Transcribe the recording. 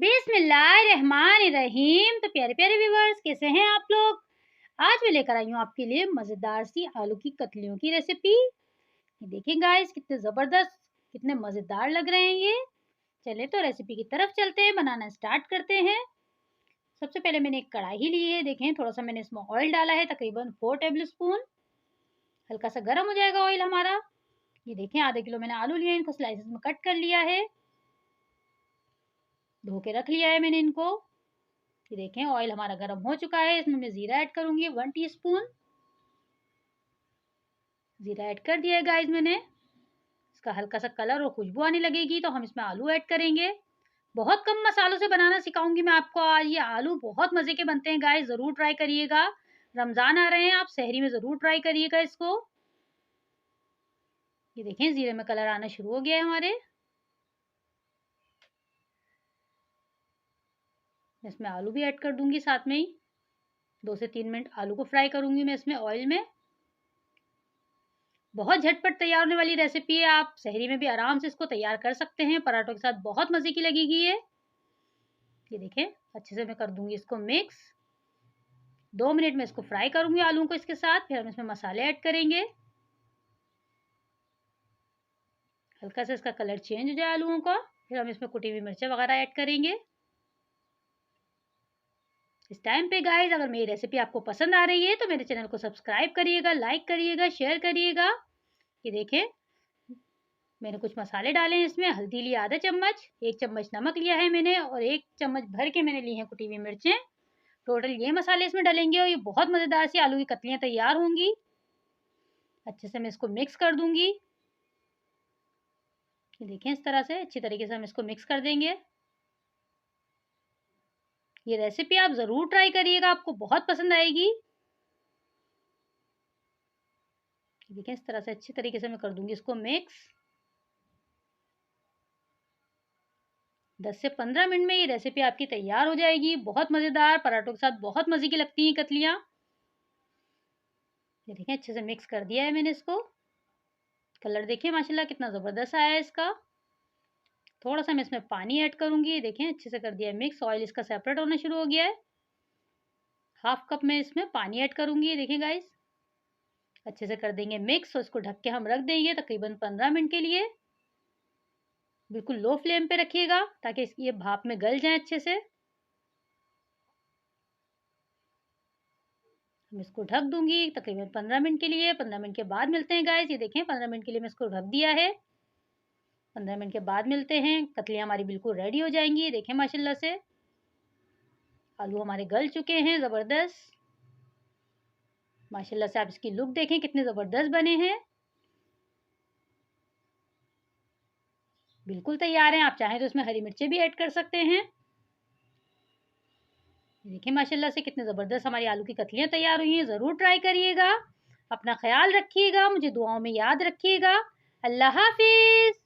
बिस्मिल्लाहिर्रहमानिर्रहीम। तो प्यारे प्यारे व्यूवर्स, कैसे हैं आप लोग। आज मैं लेकर आई हूँ आपके लिए मज़ेदार सी आलू की कतलियों की रेसिपी। ये देखिए गाइस, कितने ज़बरदस्त, कितने मज़ेदार लग रहे हैं ये। चले तो रेसिपी की तरफ चलते हैं, बनाना स्टार्ट करते हैं। सबसे पहले मैंने एक कढ़ाई ली है। देखें, थोड़ा सा मैंने इसमें ऑयल डाला है, तकरीबन 4 टेबल स्पून। हल्का सा गर्म हो जाएगा ऑयल हमारा। ये देखें, आधा किलो मैंने आलू लिए, इनको स्लाइसेस में कट कर लिया है, धो के रख लिया है मैंने इनको। ये देखें, ऑयल हमारा गर्म हो चुका है। इसमें मैं जीरा ऐड करूंगी 1 टीस्पून। जीरा ऐड कर दिया है गाइस मैंने। इसका हल्का सा कलर और खुशबू आने लगेगी तो हम इसमें आलू ऐड करेंगे। बहुत कम मसालों से बनाना सिखाऊंगी मैं आपको आज। ये आलू बहुत मजे के बनते हैं गाइस, जरूर ट्राई करिएगा। रमजान आ रहे हैं, आप सहरी में जरूर ट्राई करिएगा इसको। ये देखें, जीरे में कलर आना शुरू हो गया है हमारे। मैं इसमें आलू भी ऐड कर दूंगी साथ में ही। 2 से 3 मिनट आलू को फ्राई करूंगी मैं इसमें ऑयल में। बहुत झटपट तैयार होने वाली रेसिपी है। आप सहरी में भी आराम से इसको तैयार कर सकते हैं। पराठों के साथ बहुत मजे की लगेगी ये देखें, अच्छे से मैं कर दूंगी इसको मिक्स। 2 मिनट में इसको फ्राई करूंगी आलू को इसके साथ। फिर हम इसमें मसाले ऐड करेंगे। हल्का सा इसका कलर चेंज हो जाए आलूओं का, फिर हम इसमें कुटी हुई मिर्चें वगैरह ऐड करेंगे। इस टाइम पे गाइस, अगर मेरी रेसिपी आपको पसंद आ रही है तो मेरे चैनल को सब्सक्राइब करिएगा, लाइक करिएगा, शेयर करिएगा। ये देखें, मैंने कुछ मसाले डाले हैं इसमें। हल्दी ली आधा चम्मच, 1 चम्मच नमक लिया है मैंने, और 1 चम्मच भर के मैंने ली हैं कुटी हुई मिर्चें। टोटल ये मसाले इसमें डलेंगे और ये बहुत मज़ेदार सी आलू की कतलियाँ तैयार होंगी। अच्छे से मैं इसको मिक्स कर दूंगी। ये देखें, इस तरह से अच्छी तरीके से हम इसको मिक्स कर देंगे। ये रेसिपी आप ज़रूर ट्राई करिएगा, आपको बहुत पसंद आएगी। देखें, इस तरह से अच्छी तरीके से मैं कर दूंगी इसको मिक्स। 10 से 15 मिनट में ये रेसिपी आपकी तैयार हो जाएगी। बहुत मज़ेदार, पराठों के साथ बहुत मज़े की लगती हैं कतलियाँ। ये देखें, अच्छे से मिक्स कर दिया है मैंने इसको। कलर देखिए माशाल्लाह कितना ज़बरदस्त आया है इसका। थोड़ा सा मैं इसमें पानी ऐड करूंगी। देखें, अच्छे से कर दिया है मिक्स। ऑयल इसका सेपरेट होना शुरू हो गया है। 1/2 कप में इसमें पानी ऐड करूंगी। देखिए गाइस, अच्छे से कर देंगे मिक्स और इसको ढक के हम रख देंगे तकरीबन 15 मिनट के लिए। बिल्कुल लो फ्लेम पे रखिएगा ताकि इसकी ये भाप में गल जाए अच्छे से। हम इसको ढक दूंगी तकरीबन 15 मिनट के लिए। 15 मिनट के बाद मिलते हैं गाइस। ये देखें, 15 मिनट के लिए मैं इसको ढक दिया है। 15 मिनट के बाद मिलते हैं। कतलियाँ हमारी बिल्कुल रेडी हो जाएंगी। देखें माशाल्लाह से आलू हमारे गल चुके हैं ज़बरदस्त। माशाल्लाह से आप इसकी लुक देखें, कितने ज़बरदस्त बने हैं। बिल्कुल तैयार हैं। आप चाहें तो इसमें हरी मिर्चें भी ऐड कर सकते हैं। देखिए माशाल्लाह से कितने ज़बरदस्त हमारी आलू की कतलियाँ तैयार हुई हैं। ज़रूर ट्राई करिएगा। अपना ख्याल रखिएगा, मुझे दुआओं में याद रखिएगा। अल्लाह हाफिज़।